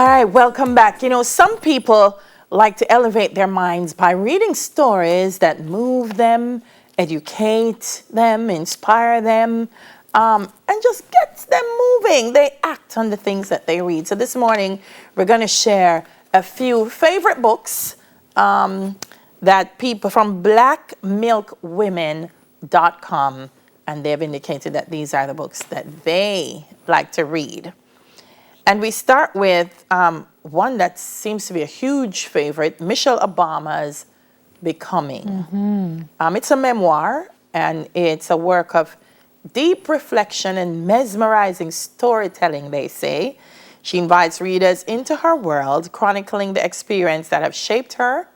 All right, welcome back. You know, some people like to elevate their minds by reading stories that move them, educate them, inspire them, and just gets them moving. They act on the things that they read. So this morning, we're going to share a few favorite books that people from blackmilkwomen.com, and they've indicated that these are the books that they like to read. And we start with one that seems to be a huge favorite, Michelle Obama's Becoming. It's a memoir, and it's a work of deep reflection and mesmerizing storytelling, they say. She invites readers into her world, chronicling the experience that have shaped her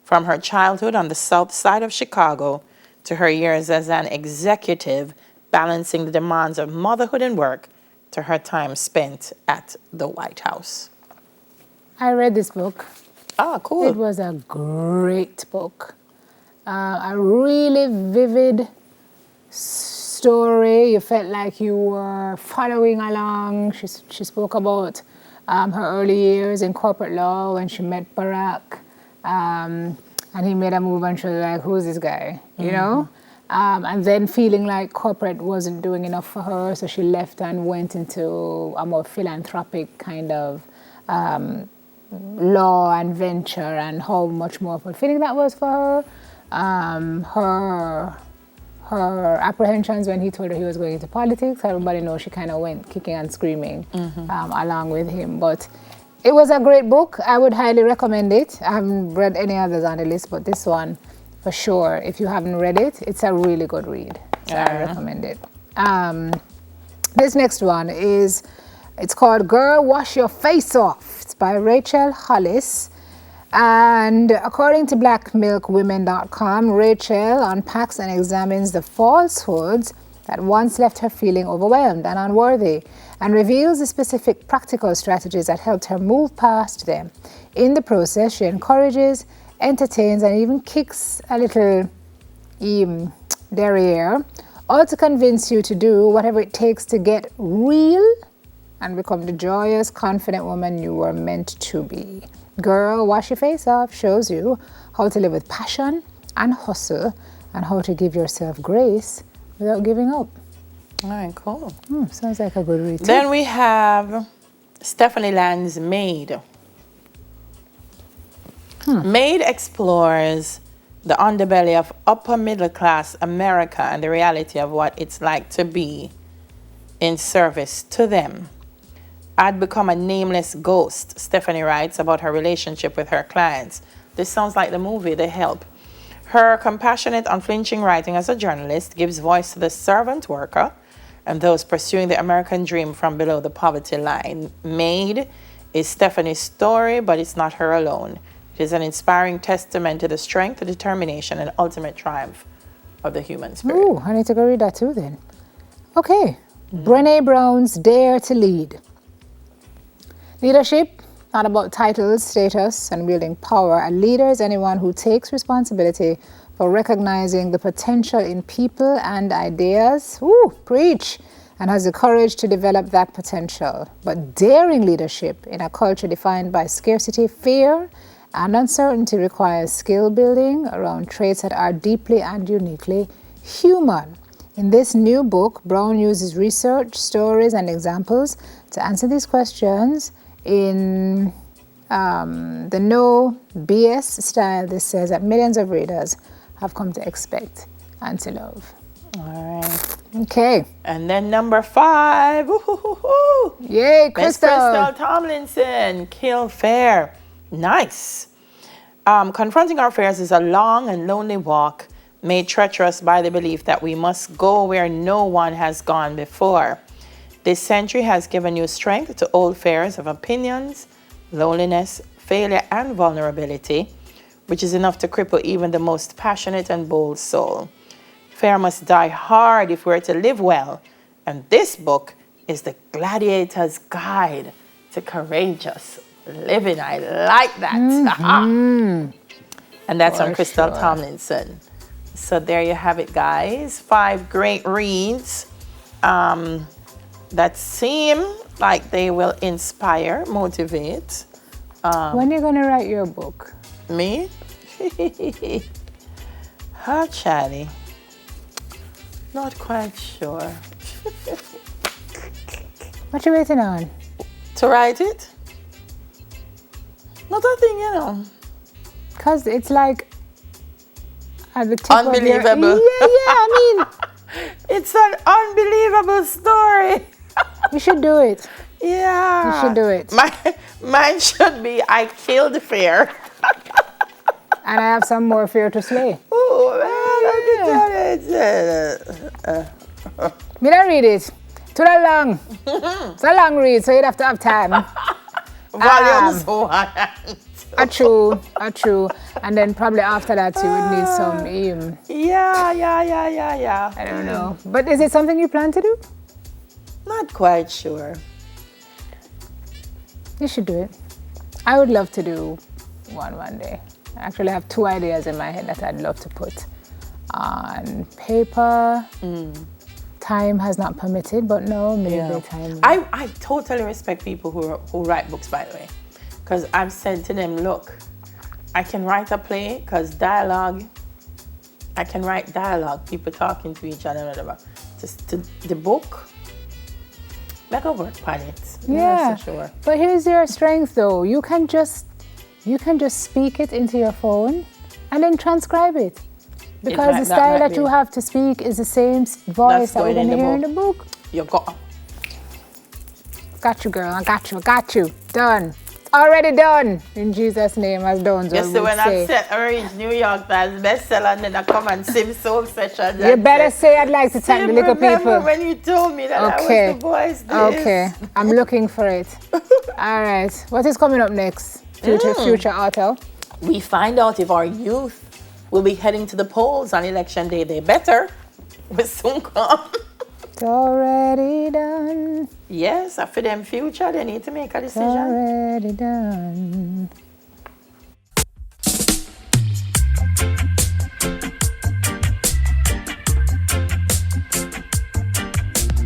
from her childhood on the south side of Chicago to her years as an executive, balancing the demands of motherhood and work to her time spent at the White House. I read this book. Ah, cool. It was a great book. A really vivid story. You felt like you were following along. She spoke about her early years in corporate law when she met Barack. And he made a move and she was like, who's this guy? You know? And then feeling like corporate wasn't doing enough for her, so she left and went into a more philanthropic kind of law and venture, and how much more fulfilling that was for her. Her apprehensions when he told her he was going into politics, everybody knows she kind of went kicking and screaming along with him. But it was a great book. I would highly recommend it. I haven't read any others on the list, but this one, for sure, if you haven't read it, it's a really good read. So I recommend it. This next one it's called Girl, Wash Your Face Off. It's by Rachel Hollis. And according to blackmilkwomen.com, Rachel unpacks and examines the falsehoods that once left her feeling overwhelmed and unworthy, and reveals the specific practical strategies that helped her move past them. In the process, she encourages, entertains, and even kicks a little derriere, all to convince you to do whatever it takes to get real and become the joyous, confident woman you were meant to be. Girl, Wash Your Face Off shows you how to live with passion and hustle, and how to give yourself grace without giving up. All right, cool. Sounds like a good read too. Then we have Stephanie Land's Maid. Maid explores the underbelly of upper middle class America and the reality of what it's like to be in service to them. I'd become a nameless ghost, Stephanie writes about her relationship with her clients. This sounds like the movie The Help. Her compassionate, unflinching writing as a journalist gives voice to the servant worker and those pursuing the American dream from below the poverty line. Maid is Stephanie's story, but it's not her alone. It is an inspiring testament to the strength, determination, and ultimate triumph of the human spirit. Ooh, I need to go read that too then. Okay, Brené Brown's Dare to Lead. Leadership, not about titles, status, and wielding power. A leader is anyone who takes responsibility for recognizing the potential in people and ideas, preach, and has the courage to develop that potential. But daring leadership in a culture defined by scarcity, fear, and uncertainty requires skill building around traits that are deeply and uniquely human. In this new book, Brown uses research, stories, and examples to answer these questions in the no BS style. This says that millions of readers have come to expect and to love. All right. Okay. And then number 5. Yay, Miss Crystal Tomlinson, Kill Fair. Nice. Confronting our fears is a long and lonely walk, made treacherous by the belief that we must go where no one has gone before. This century has given you strength to old fears of opinions, loneliness, failure, and vulnerability, which is enough to cripple even the most passionate and bold soul. Fear must die hard if we're to live well, and this book is the gladiator's guide to courageous living. I like that. And that's on Crystal Tomlinson. So there you have it, guys. 5 great reads. that seem like they will inspire, motivate. When are you going to write your book? Me? Huh, Charlie? Not quite sure. What you waiting on? To write it? Not a thing, you know. Because it's like at the tip Unbelievable. Of your... Yeah, I mean... It's an unbelievable story. You should do it. Yeah. You should do it. Mine should be I killed fear. And I have some more fear to slay. Oh, man, Me don't read it. Too that long. It's a long read, so you'd have to have time. Volumes 1. True. And then probably after that you would need some aim. Yeah. I don't know. But is it something you plan to do? Not quite sure. You should do it. I would love to do one day. I actually have 2 ideas in my head that I'd love to put on paper. Time has not permitted, but no, maybe time. I totally respect people who write books, by the way. Because I've said to them, look, I can write a play because I can write dialogue, people talking to each other, whatever. Just the book, make a work on it. Yeah, for sure. But here's your strength though. You can just speak it into your phone and then transcribe it. Because the style that you have to speak is the same voice that we're going to hear in the book. You got. Got you, girl. I got you. Done. Already done. In Jesus' name, as Donzo Yes, would when say. I said Orange New York as bestseller, and then I come and sing soul session. You better say I'd like to thank the little people. When you told me that I was the voice. Okay, I'm looking for it. All right. What is coming up next? Future author. We find out if our youth will be heading to the polls on election day. They better. Will soon come. It's already done. Yes, for them future, they need to make a It's decision. already done.